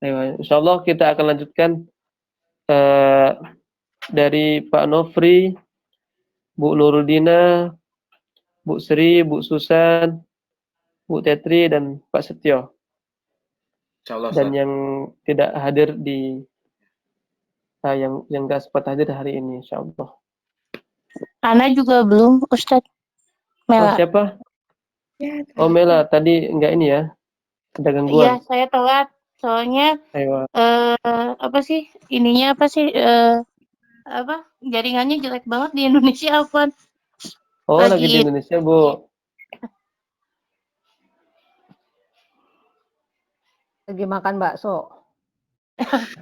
Insyaallah kita akan lanjutkan dari Pak Nofri, Bu Nurudina, Bu Sri, Bu Susan, Bu Tetri, dan Pak Setio. Dan yang tidak hadir yang nggak sempat hadir hari ini, insyaallah. Ana juga belum, Ustadz. Mela. Oh, siapa? Oh, Mela, tadi enggak ini ya? Ada gangguan? Iya, saya telat. Soalnya, jaringannya jelek banget di Indonesia, apa? Oh, lagi di Indonesia, Bu. Lagi makan bakso.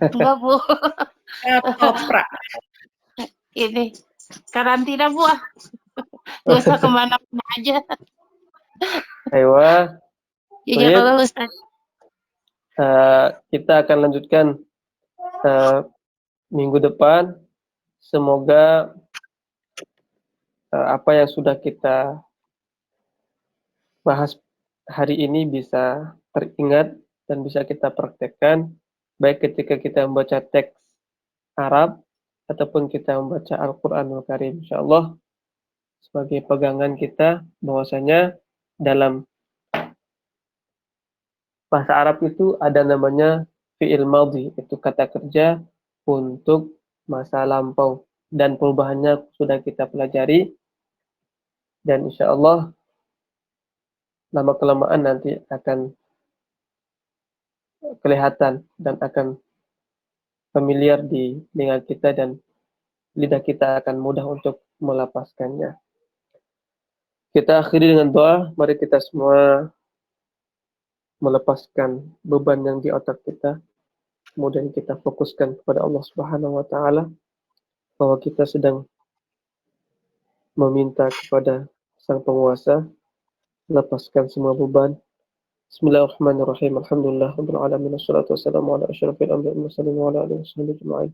Enggak, Bu. Opera. Ini karantina, Bu. Gak usah kemana-mana aja. Ya, kalau Ustaz. Kita akan lanjutkan minggu depan. Semoga apa yang sudah kita bahas hari ini bisa teringat dan bisa kita praktekkan, baik ketika kita membaca teks Arab ataupun kita membaca Al-Quranul Karim. Insyaallah sebagai pegangan kita bahwasanya dalam bahasa Arab itu ada namanya fi'il madhi, itu kata kerja untuk masa lampau, dan perubahannya sudah kita pelajari, dan insyaallah lama-kelamaan nanti akan kelihatan dan akan familiar di telinga kita, dan lidah kita akan mudah untuk melepaskannya. Kita akhiri dengan doa. Mari kita semua melepaskan beban yang di otak kita, kemudian kita fokuskan kepada Allah Subhanahu wa taala. bahwa kita sedang meminta kepada Sang Penguasa, lepaskan semua beban. Bismillahirrahmanirrahim. Alhamdulillah rabbil alamin. Wassalatu wassalamu ala asyrafil anbiya'i wal mursalin wa ala alihi washabbihi ajma'in.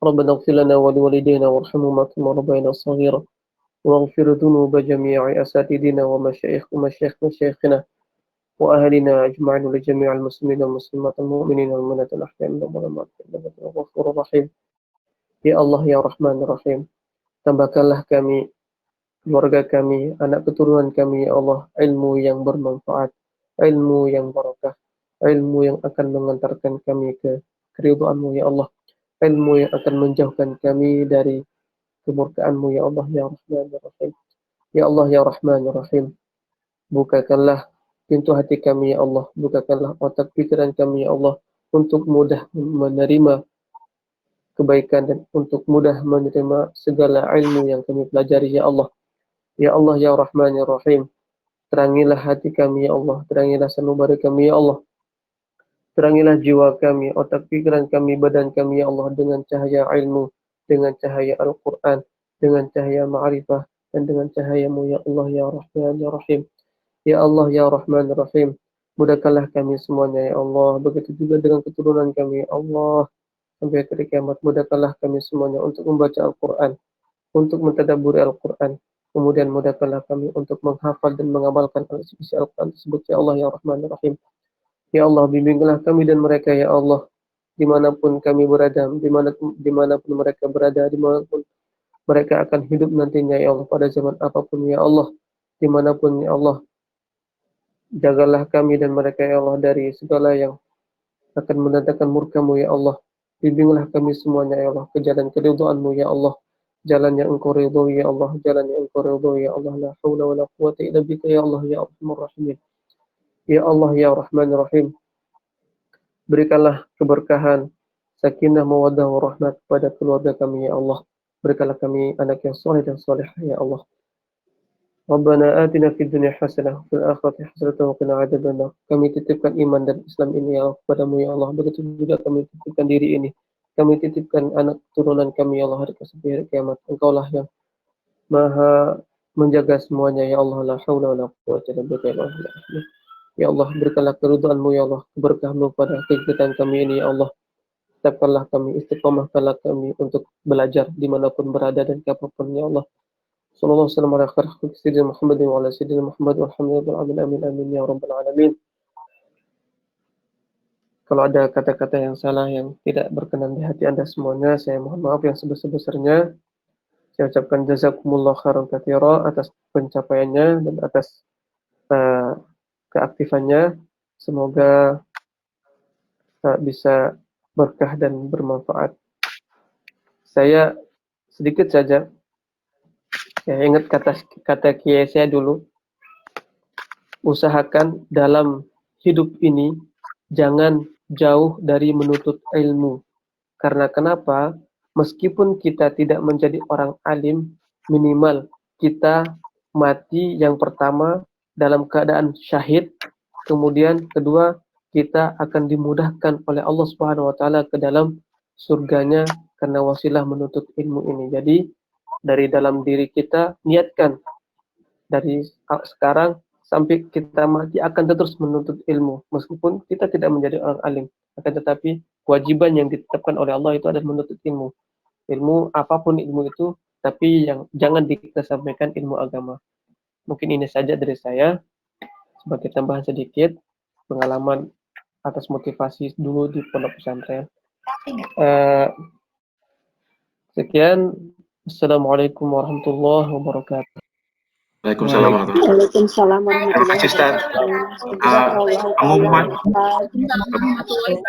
Rabbana ighfir lana wa liwalidayna warhamhuma kama rabbayana shaghira waghfir dhunuba jami'i asatidina wa masyayikhina wa ahlina ajma'in wa li jami'il muslimin wal muslimat wal mu'minin wal mu'minat al ahya'i minhum wal amwat innaka ghafurur rahim. Ya Allah ya Rahman ya Rahim, tambahkanlah kami, keluarga kami, anak keturunan kami, ya Allah, ilmu yang bermanfaat, ilmu yang barakah, ilmu yang akan mengantarkan kami ke keridhaan-Mu, ya Allah, ilmu yang akan menjauhkan kami dari kemurkaan-Mu, ya Allah, ya Rahman, ya Rahim. Ya Allah, ya Rahman, ya Rahim, bukakanlah pintu hati kami, ya Allah, bukakanlah otak pikiran kami, ya Allah, untuk mudah menerima kebaikan dan untuk mudah menerima segala ilmu yang kami pelajari, ya Allah. Ya Allah, ya Rahman, ya Rahim, terangilah hati kami, ya Allah, terangilah sanubari kami, ya Allah, terangilah jiwa kami, otak pikiran kami, badan kami, ya Allah, dengan cahaya ilmu, dengan cahaya Al-Quran, dengan cahaya ma'rifah, dan dengan cahaya-Mu, ya Allah, ya Rahman, ya Rahim. Ya Allah, ya Rahman, ya Rahim, mudahkanlah kami semuanya, ya Allah, begitu juga dengan keturunan kami, ya Allah, sampai hari kiamat, mudahkanlah kami semuanya untuk membaca Al-Quran, untuk mentadabburi Al-Quran. Kemudian mudahkanlah kami untuk menghafal dan mengamalkan isi Al-Quran tersebut, ya Allah, ya Rahman, ya Rahim. Ya Allah, bimbinglah kami dan mereka, ya Allah, dimanapun kami berada, dimanapun mereka berada, dimanapun mereka akan hidup nantinya, ya Allah, pada zaman apapun, ya Allah, dimanapun, ya Allah, jagalah kami dan mereka, ya Allah, dari segala yang akan mendatangkan murka-Mu, ya Allah. Bimbinglah kami semuanya, ya Allah, ke jalan keridhaan-Mu, ya Allah, jalan yang Engkau ridhoi, ya Allah, jalan yang Engkau ridhoi, ya Allah, la haula wala quwwata illa bika, ya Allah, ya Arhamar Rahimin. Ya Allah, ya Rahman, ya Rahim, berikanlah keberkahan, sakinah, mawaddah, warahmat kepada keluarga kami, ya Allah. Berikanlah kami anak yang soleh dan solehah, ya Allah. Rabbana atina fid dunya hasanah wa fil akhirati hasanah wa qina adzabannar. Kami titipkan iman dan Islam ini, ya Allah, kepadamu, ya Allah. Begitu juga kami titipkan diri ini. Kami titipkan anak turunan kami, ya Allah, hari kiamat. Engkaulah yang Maha menjaga semuanya, ya Allah, la haula wala quwwata illa billah. Ya Allah, berikanlah keridhaan-Mu, ya Allah, keberkahan-Mu pada kegiatan kami ini, ya Allah. Tetapkanlah kami, istiqomahkanlah kami untuk belajar dimanapun berada dan kapanpun, ya Allah. Sallallahu alaihi wasallam ala khairi sayyidina Muhammad wa ala sayyidina Muhammad walhamdulillahi amin amin ya rabbal alamin. Kalau ada kata-kata yang salah yang tidak berkenan di hati Anda semuanya, saya mohon maaf yang sebesar-besarnya. Saya ucapkan jazakumullah khairan katsira atas pencapaiannya dan atas keaktifannya. Semoga bisa berkah dan bermanfaat. Saya sedikit saja, saya ingat kata kiai saya dulu, usahakan dalam hidup ini jangan jauh dari menuntut ilmu. Karena kenapa? Meskipun kita tidak menjadi orang alim, minimal kita mati yang pertama dalam keadaan syahid, kemudian kedua kita akan dimudahkan oleh Allah Subhanahu wa taala ke dalam surganya karena wasilah menuntut ilmu ini. Jadi dari dalam diri kita niatkan dari sekarang sampai kita mati akan terus menuntut ilmu, meskipun kita tidak menjadi orang alim, akan tetapi kewajiban yang ditetapkan oleh Allah itu adalah menuntut ilmu. Ilmu apapun ilmu itu, tapi yang jangan dikesampaikan ilmu agama. Mungkin ini saja dari saya sebagai tambahan sedikit pengalaman atas motivasi dulu di pondok pesantren. Sekian. Assalamualaikum warahmatullahi wabarakatuh. Waalaikumsalam warahmatullahi wabarakatuh. Pengumuman,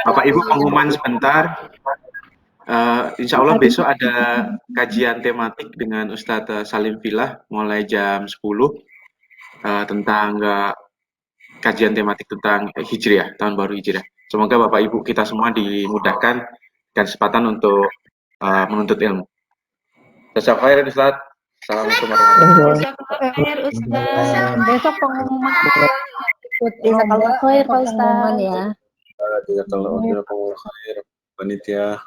Bapak Ibu, pengumuman sebentar. Insya Allah besok ada kajian tematik dengan Ustadz Salim Filah mulai jam 10 tentang kajian tematik tentang Hijriah, tahun baru Hijriah. Semoga Bapak Ibu kita semua dimudahkan dan kesempatan untuk menuntut ilmu. Jazakallahu khairan Ustadz. Assalamualaikum warahmatullahi wabarakatuh. Besok pengumuman Jazakallahu khair Pak Ustadz. ya. Jazakallahu khairan panitia.